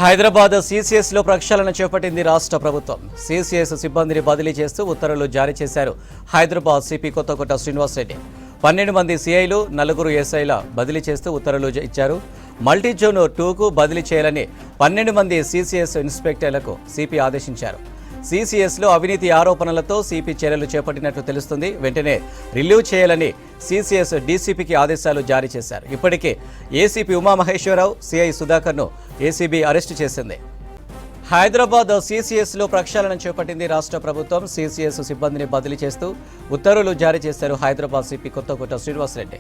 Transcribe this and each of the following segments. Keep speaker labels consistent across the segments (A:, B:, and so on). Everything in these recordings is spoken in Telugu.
A: హైదరాబాద్ సీసీఎస్లో ప్రక్షాళన చేపట్టింది రాష్ట్ర ప్రభుత్వం. సీసీఎస్ సిబ్బందిని బదిలీ చేస్తూ ఉత్తర్వులు జారీ చేశారు హైదరాబాద్ సిపి కొత్తకోట శ్రీనివాసరెడ్డి. 12 మంది సీఐలు 4 ఎస్ఐల బదిలీ చేస్తూ ఉత్తర్వులు ఇచ్చారు. మల్టీజోన్ 2కు బదిలీ చేయాలని 12 మంది సీసీఎస్ ఇన్స్పెక్టర్లకు సిపి ఆదేశించారు. సీసీఎస్లో అవినీతి ఆరోపణలతో సిపి చర్యలు చేపట్టినట్లు తెలుస్తుంది. వెంటనే రిలీవ్ చేయాలని సీసీఎస్ డీసీపీకి ఆదేశాలు జారీ చేశారు. ఇప్పటికే ఏసీపీ ఉమామహేశ్వరరావు, సిఐ సుధాకర్ను ఏసీబీ అరెస్టు చేసింది. హైదరాబాద్ సీసీఎస్లో ప్రక్షాళన చేపట్టింది రాష్ట్ర ప్రభుత్వం. సీసీఎస్ సిబ్బందిని బదిలీ చేస్తూ ఉత్తర్వులు జారీ చేశారు హైదరాబాద్ సిపి కొత్తకోట శ్రీనివాసరెడ్డి.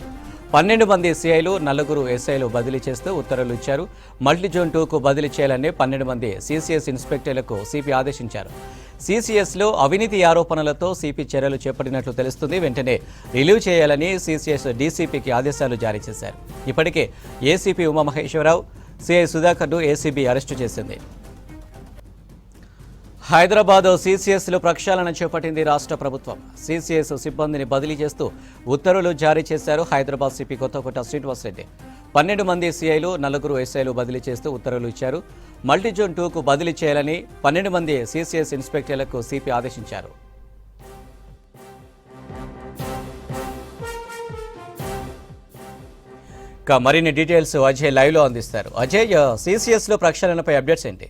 A: 12 మంది సీఐలు 4 ఎస్ఐలు బదిలీ చేస్తూ ఉత్తర్వులు ఇచ్చారు. మల్టీజోన్ 2కు బదిలీ చేయాలని 12 మంది సీసీఎస్ ఇన్స్పెక్టర్లకు సిపి ఆదేశించారు. సీసీఎస్లో అవినీతి ఆరోపణలతో సిపి చర్యలు చేపట్టినట్లు తెలుస్తుంది. వెంటనే రిలీవ్ చేయాలని సీసీఎస్ డీసీపీకి ఆదేశాలు జారీ చేశారు. ఇప్పటికే ఏసీపీ ఉమామహేశ్వరరావు, సిఐ సుధాకర్ను ఏసీబీ అరెస్టు చేసింది. హైదరాబాద్ సీసీఎస్లో ప్రక్షాళన చేపట్టింది రాష్ట్ర ప్రభుత్వం. సీసీఎస్ సిబ్బందిని బదిలీ చేస్తూ ఉత్తర్వులు జారీ చేశారు హైదరాబాద్ సిపి కొత్తకోట శ్రీనివాసరెడ్డి. 12 మంది సీఐలు 4 ఎస్ఐలు బదిలీ చేస్తూ ఉత్తర్వులు ఇచ్చారు. మల్టీజోన్ 2కు బదిలీ చేయాలని 12 మంది సీసీఎస్ ఇన్స్పెక్టర్లకు సిపి ఆదేశించారు. మరిన్ని డీటెయిల్స్ అజయ్ లైవ్లో అందిస్తారు. అజయ్, సీసీఎస్లో ప్రక్షాళనపై అప్డేట్స్ ఏంటి?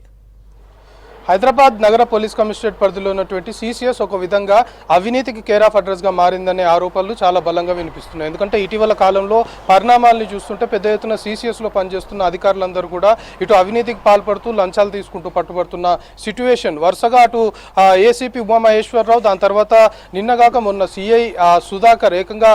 B: హైదరాబాద్ నగర పోలీస్ కమిషనరేట్ పరిధిలో ఉన్నటువంటి సీసీఎస్ ఒక విధంగా అవినీతికి కేర్ ఆఫ్ అడ్రస్గా మారిందనే ఆరోపణలు చాలా బలంగా వినిపిస్తున్నాయి. ఎందుకంటే ఇటీవల కాలంలో పరిణామాలను చూస్తుంటే పెద్ద ఎత్తున సీసీఎస్లో పనిచేస్తున్న అధికారులందరూ కూడా ఇటు అవినీతికి పాల్పడుతూ లంచాలు తీసుకుంటూ పట్టుబడుతున్న సిట్యువేషన్ వరుసగా అటు ఏసీపీ ఉమామహేశ్వరరావు, దాని తర్వాత నిన్నగాక మొన్న సిఐ సుధాకర్ ఏకంగా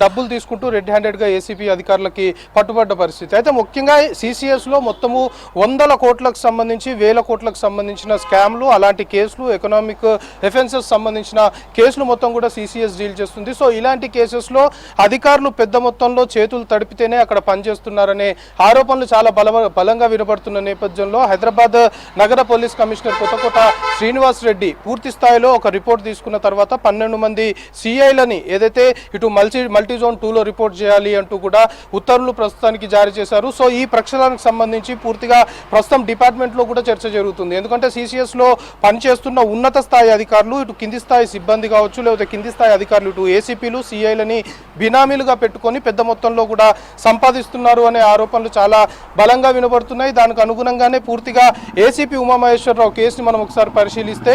B: డబ్బులు తీసుకుంటూ రెడ్ హ్యాండెడ్గా ఏసీపీ అధికారులకి పట్టుబడ్డ పరిస్థితి. అయితే ముఖ్యంగా సీసీఎస్లో మొత్తము 100 కోట్లకు సంబంధించి 1000 కోట్లకు సంబంధించిన స్కామ్లు, అలాంటి కేసులు, ఎకనామిక్ ఎఫెన్సెస్ సంబంధించిన కేసులు మొత్తం కూడా సీసీఎస్ డీల్ చేస్తుంది. సో ఇలాంటి కేసెస్లో అధికారులు పెద్ద మొత్తంలో చేతులు తడిపితేనే అక్కడ పనిచేస్తున్నారనే ఆరోపణలు చాలా బలంగా వినబడుతున్న నేపథ్యంలో హైదరాబాద్ నగర పోలీస్ కమిషనర్ కొత్తకోట శ్రీనివాసరెడ్డి పూర్తి స్థాయిలో ఒక రిపోర్ట్ తీసుకున్న తర్వాత 12 మంది సీఐలని ఏదైతే ఇటు మల్టీజోన్ 2లో రిపోర్ట్ చేయాలి అంటూ కూడా ఉత్తర్వులు ప్రస్తుతానికి జారీ చేశారు. సో ఈ ప్రక్షాళనకు సంబంధించి పూర్తిగా ప్రస్తుతం డిపార్ట్మెంట్లో కూడా చర్చ జరుగుతుంది. ఎందుకంటే సీసీఎస్లో పనిచేస్తున్న ఉన్నత స్థాయి అధికారులు, ఇటు కింది స్థాయి సిబ్బంది కావచ్చు, లేకపోతే కింది స్థాయి అధికారులు, ఇటు ఏసీపీలు, సీఐలని బినామీలుగా పెట్టుకొని పెద్ద మొత్తంలో కూడా సంపాదిస్తున్నారు అనే ఆరోపణలు చాలా బలంగా వినబడుతున్నాయి. దానికి అనుగుణంగానే పూర్తిగా ఏసీపీ ఉమామహేశ్వరరావు కేసుని మనం ఒకసారి పరిశీలిస్తే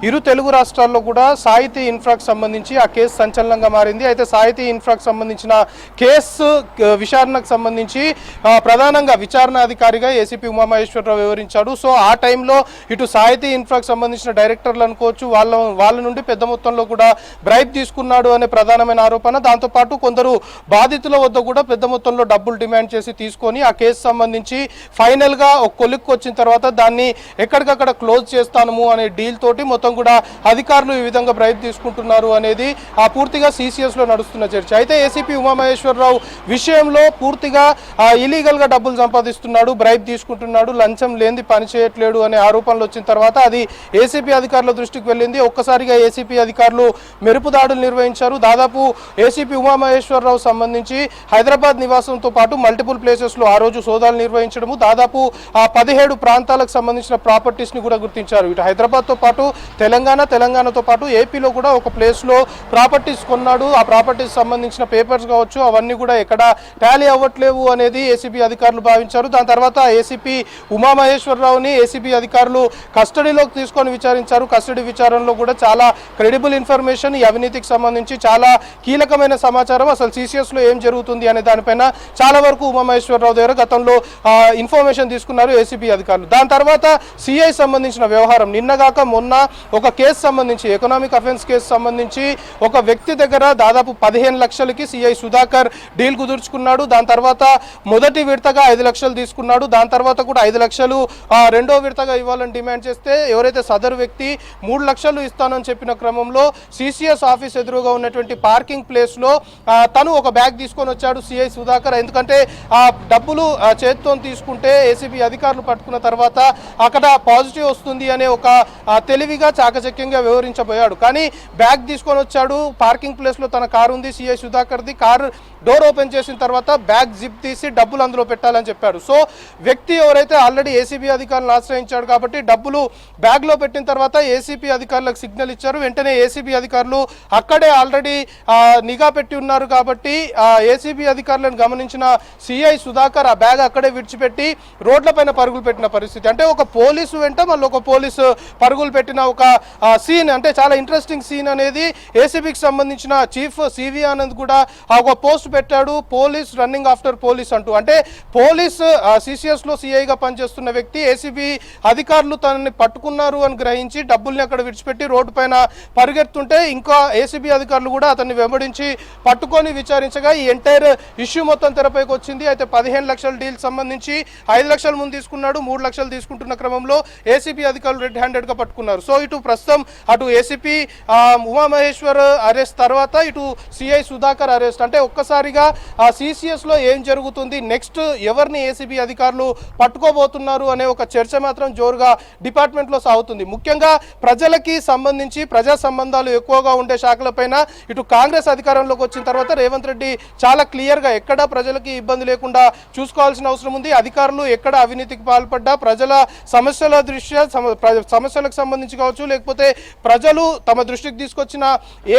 B: ఇరు తెలుగు రాష్ట్రాల్లో కూడా సాహితీ ఇన్ఫ్రాకు సంబంధించి ఆ కేసు సంచలనంగా మారింది. అయితే సాహితీ ఇన్ఫ్రాకు సంబంధించిన కేసు విచారణకు సంబంధించి ప్రధానంగా విచారణ అధికారిగా ఏసీపీ ఉమామహేశ్వరరావు వివరించాడు. సో ఆ టైంలో ఇటు సాహితీ ఇన్ఫ్రాకు సంబంధించిన డైరెక్టర్లు అనుకోవచ్చు, వాళ్ళ నుండి పెద్ద మొత్తంలో కూడా బ్రైబ్ తీసుకున్నాడు అనే ప్రధానమైన ఆరోపణ. దాంతోపాటు కొందరు బాధితుల వద్ద కూడా పెద్ద మొత్తంలో డబ్బులు డిమాండ్ చేసి తీసుకొని ఆ కేసు సంబంధించి ఫైనల్గా ఒక కొలిక్కి వచ్చిన తర్వాత దాన్ని ఎక్కడికక్కడ క్లోజ్ చేస్తాము అనే డీల్ తోటి మొత్తం కూడా అధికారులు ఈ విధంగా బ్రైబ్ తీసుకుంటున్నారు అనేది పూర్తిగా సీసీఎస్లో నడుస్తున్న చర్చ. అయితే ఏసీపీ ఉమామహేశ్వరరావు విషయంలో పూర్తిగా ఇలీగల్గా డబ్బులు సంపాదిస్తున్నాడు, బ్రైబ్ తీసుకుంటున్నాడు, లంచం లేనిది పని చేయట్లేడు అనే ఆరోపణలు వచ్చిన తర్వాత అది ఏసీపీ అధికారుల దృష్టికి వెళ్ళింది. ఒక్కసారిగా ఏసీపీ అధికారులు మెరుపు దాడులు నిర్వహించారు. దాదాపు ఏసీపీ ఉమామహేశ్వరరావు సంబంధించి హైదరాబాద్ నివాసంతో పాటు మల్టిపుల్ ప్లేసెస్లో ఆ రోజు సోదాలు నిర్వహించడము, దాదాపు 17 ప్రాంతాలకు సంబంధించిన ప్రాపర్టీస్ని కూడా గుర్తించారు. ఇటు హైదరాబాద్తో పాటు తెలంగాణతో పాటు ఏపీలో కూడా ఒక ప్లేస్లో ప్రాపర్టీస్ కొన్నాడు. ఆ ప్రాపర్టీస్ సంబంధించిన పేపర్స్ కావచ్చు అవన్నీ కూడా ఎక్కడ టాలీ అవ్వట్లేవు అనేది ఏసీపీ అధికారులు భావించారు. దాని తర్వాత ఏసీపీ ఉమామహేశ్వరరావుని ఏసీబీ అధికారులు కస్టడీలోకి తీసుకొని విచారించారు. కస్టడీ విచారణలో కూడా చాలా క్రెడిబుల్ ఇన్ఫర్మేషన్, ఈ అవినీతికి సంబంధించి చాలా కీలకమైన సమాచారం, అసలు సీసీఎస్లో ఏం జరుగుతుంది అనే దానిపైన చాలా వరకు ఉమామహేశ్వరరావు దగ్గర గతంలో ఇన్ఫర్మేషన్ తీసుకున్నారు ఏసీబీ అధికారులు. దాని తర్వాత సిఐ సంబంధించిన వ్యవహారం నిన్నగాక మొన్న ఒక కేసు సంబంధించి ఎకనామిక్ అఫెన్స్ కేసు సంబంధించి ఒక వ్యక్తి దగ్గర దాదాపు 15 లక్షలకి సిఐ సుధాకర్ డీల్ కుదుర్చుకున్నాడు. దాని తర్వాత మొదటి విడతగా 5 లక్షలు తీసుకున్నాడు. దాని తర్వాత కూడా 5 లక్షలు రెండో విడతగా ఇవ్వాలని డిమాండ్ డిమాండ్ చేస్తే ఎవరైతే సదరు వ్యక్తి 3 లక్షలు ఇస్తానని చెప్పిన క్రమంలో సిసిఎస్ ఆఫీస్ ఎదురుగా ఉన్నటువంటి పార్కింగ్ ప్లేస్లో తను ఒక బ్యాగ్ తీసుకొని వచ్చాడు సిఐ సుధాకర్. ఎందుకంటే ఆ డబ్బులు చేతితో తీసుకుంటే ఏసీబీ అధికారులు పట్టుకున్న తర్వాత అక్కడ పాజిటివ్ వస్తుంది అనే ఒక తెలివిగా చాకచక్యంగా వివరించబోయాడు. కానీ బ్యాగ్ తీసుకొని వచ్చాడు, పార్కింగ్ ప్లేస్లో తన కారు ఉంది, సిఐ సుధాకర్ది. కారు డోర్ ఓపెన్ చేసిన తర్వాత బ్యాగ్ జిప్ తీసి డబ్బులు అందులో పెట్టాలని చెప్పాడు. సో వ్యక్తి ఎవరైతే ఆల్రెడీ ఏసీబీ అధికారులను ఆశ్రయించాడు కాబట్టి డబ్బులు బ్యాగ్లో పెట్టిన తర్వాత ఏసీబీ అధికారులకు సిగ్నల్ ఇచ్చారు. వెంటనే ఏసీబీ అధికారులు అక్కడే ఆల్రెడీ నిఘా పెట్టి ఉన్నారు కాబట్టి ఏసీబీ అధికారులను గమనించిన సిఐ సుధాకర్ ఆ బ్యాగ్ అక్కడే విడిచిపెట్టి రోడ్లపైన పరుగులు పెట్టిన పరిస్థితి. అంటే ఒక పోలీసు వెంట మళ్ళీ ఒక పోలీసు పరుగులు పెట్టిన ఒక సీన్, అంటే చాలా ఇంట్రెస్టింగ్ సీన్ అనేది ఏసీబీకి సంబంధించిన చీఫ్ సివి ఆనంద్ కూడా ఒక పోస్ట్ పెట్టాడు, పోలీస్ రన్నింగ్ ఆఫ్టర్ పోలీస్ అంటూ. అంటే పోలీస్ సిసిఎస్ లో సిఐగా పనిచేస్తున్న వ్యక్తి ఏసీబీ అధికారులు తనని పట్టుకున్నారు అని గ్రహించి డబ్బుల్ని అక్కడ విడిచిపెట్టి రోడ్డు పైన పరిగెత్తుంటే ఇంకా ఏసీబీ అధికారులు కూడా అతన్ని వెంబడించి పట్టుకొని విచారించగా ఈ ఎంటైర్ ఇష్యూ మొత్తం తెరపైకి వచ్చింది. అయితే 15 లక్షల డీల్ సంబంధించి 5 లక్షల ముందు తీసుకున్నాడు, 3 లక్షలు తీసుకుంటున్న క్రమంలో ఏసీబీ అధికారులు రెడ్ హ్యాండెడ్ గా పట్టుకున్నారు. సో ఇటు ప్రస్తుతం అటు ఏసీపీ ఉమామహేశ్వర్ అరెస్ట్ తర్వాత ఇటు సిఐ సుధాకర్ అరెస్ట్. అంటే ఒక్కసారిగా సిసిఎస్ లో ఏం జరుగుతుంది, నెక్స్ట్ ఎవరిని ఏసీబీ అధికారులు పట్టుకోబోతున్నారు అనే ఒక చర్చ మాత్రం జోరుగా డిపార్ట్మెంట్ లో సాగుతుంది. ముఖ్యంగా ప్రజలకి సంబంధించి ప్రజా సంబంధాలు ఎక్కువగా ఉండే శాఖలపైన ఇటు కాంగ్రెస్ అధికారంలోకి వచ్చిన తర్వాత రేవంత్ రెడ్డి చాలా క్లియర్ గా ఎక్కడ ప్రజలకి ఇబ్బంది లేకుండా చూసుకోవాల్సిన అవసరం ఉంది. అధికారులు ఎక్కడ అవినీతికి పాల్పడ్డా ప్రజల సమస్యల దృష్ట్యా సమస్యలకు సంబంధించి కావచ్చు, లేకపోతే ప్రజలు తమ దృష్టికి తీసుకొచ్చిన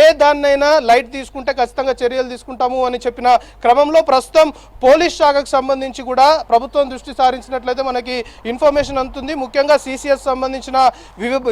B: ఏ దాన్నైనా లైట్ తీసుకుంటే ఖచ్చితంగా చర్యలు తీసుకుంటాము అని చెప్పిన క్రమంలో ప్రస్తుతం పోలీస్ శాఖకు సంబంధించి కూడా ప్రభుత్వం దృష్టి సారించినట్లయితే మనకి ఇన్ఫర్మేషన్ అందుతుంది. ముఖ్యంగా సిసిఎస్ సంబంధించిన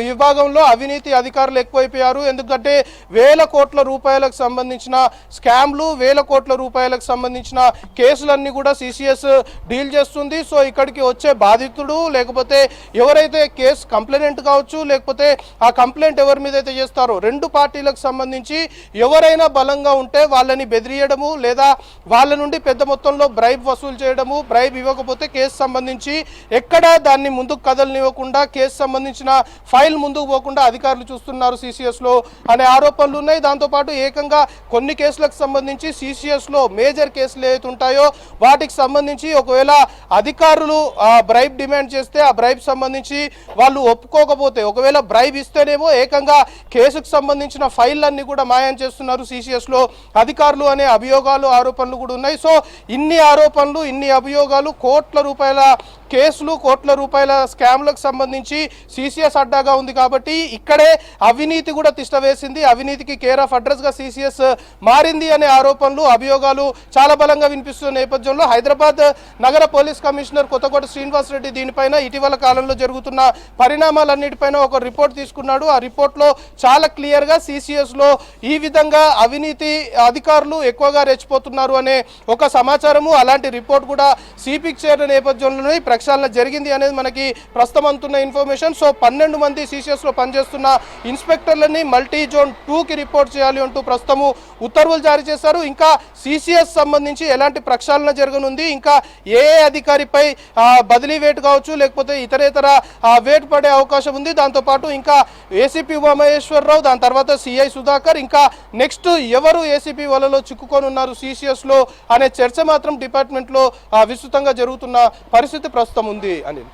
B: విభాగంలో అవినీతి అధికారులు ఎక్కువైపోయారు. ఎందుకంటే వేల కోట్ల రూపాయలకు సంబంధించిన స్కామ్లు, వేల కోట్ల రూపాయలకు సంబంధించిన కేసులన్నీ కూడా సిసిఎస్ డీల్ చేస్తుంది. సో ఇక్కడికి వచ్చే బాధితుడు లేకపోతే ఎవరైతే కేసు కంప్లైంట్ కావచ్చు, లేకపోతే ఆ కంప్లైంట్ ఎవరి మీద అయితే చేస్తారో రెండు పార్టీలకు సంబంధించి ఎవరైనా బలంగా ఉంటే వాళ్ళని బెదిరియడము లేదా వాళ్ళ నుండి పెద్ద మొత్తంలో బ్రైబ్ వసూలు చేయడము, బ్రైబ్ ఇవ్వకపోతే కేసు సంబంధించి ఎక్కడా దాన్ని ముందుకు కదలనివ్వకుండా కేసు సంబంధించిన ఫైల్ ముందుకు పోకుండా అధికారులు చూస్తున్నారు సిసిఎస్ లో అనే ఆరోపణలు ఉన్నాయి. దాంతోపాటు ఏకంగా కొన్ని కేసులకు సంబంధించి సిసిఎస్ లో మేజర్ కేసులు ఏవైతే ఉంటాయో వాటికి సంబంధించి ఒకవేళ అధికారులు బ్రైబ్ డిమాండ్ చేస్తే ఆ బ్రైబ్ సంబంధించి వాళ్ళు ఒప్పుకోకపోతే ఒకవేళ బ్రైబ్ ఇస్తేనేమో ఏకంగా కేసుకు సంబంధించిన ఫైళ్ళన్నీ కూడా మాయం చేస్తున్నారు సిసిఎస్ లో అధికారులు అనే అభియోగాలు ఆరోపణలు కూడా ఉన్నాయి. సో ఇన్ని ఆరోపణలు, ఇన్ని అభియోగాలు, కోట్ల రూపాయల కేసులు, కోట్ల రూపాయల స్కామ్లకు సంబంధించి సిసిఎస్ అడ్డాగా ఉంది కాబట్టి ఇక్కడే అవినీతి కూడా తిష్టవేసింది. అవినీతికి కేర్ ఆఫ్ అడ్రస్ గా సిసిఎస్ మారింది అనే ఆరోపణలు, అభియోగాలు చాలా బలంగా వినిపిస్తున్న నేపథ్యంలో హైదరాబాద్ నగర పోలీస్ కమిషనర్ కొత్తకోట శ్రీనివాస్ రెడ్డి దీనిపైన ఇటీవల కాలంలో జరుగుతున్న పరిణామాలన్నిటిపైన ఒక రిపోర్ట్ తీసుకున్నాడు. ఆ రిపోర్ట్ లో చాలా క్లియర్ గా సిసిఎస్ లో ఈ విధంగా అవినీతి అధికారులు ఎక్కువగా రెచ్చిపోతున్నారు అనే ఒక సమాచారము, అలాంటి రిపోర్ట్ కూడా సిపికి చేరిన నేపథ్యంలోనే ప్రక్షాళన జరిగింది అనేది మనకి ప్రస్తుతం అందుతున్న ఇన్ఫర్మేషన్. సో 12 మంది సిసిఎస్ లో పనిచేస్తున్న ఇన్స్పెక్టర్లని మల్టీ జోన్ 2కి రిపోర్ట్ చేయాలి అంటూ ప్రస్తుతము ఉత్తర్వులు జారీ చేశారు. ఇంకా సిసిఎస్ సంబంధించి ఎలాంటి ప్రక్షాళన జరగనుంది, ఇంకా ఏ అధికారిపై బదిలీ వేటు కావచ్చు లేకపోతే ఇతరేతర వేటు పడే అవకాశం ఉంది. దాంతోపాటు ఇంకా ఏసీపీ ఉమామహేశ్వరరావు, దాని తర్వాత సిఐ సుధాకర్, ఇంకా నెక్స్ట్ ఎవరు ఏసీపీ వలలో చిక్కుకొని ఉన్నారు సిసిఎస్ లో అనే చర్చ మాత్రం డిపార్ట్మెంట్ లో విస్తృతంగా జరుగుతున్న పరిస్థితి ప్రస్తుతం ఉంది అనిల్.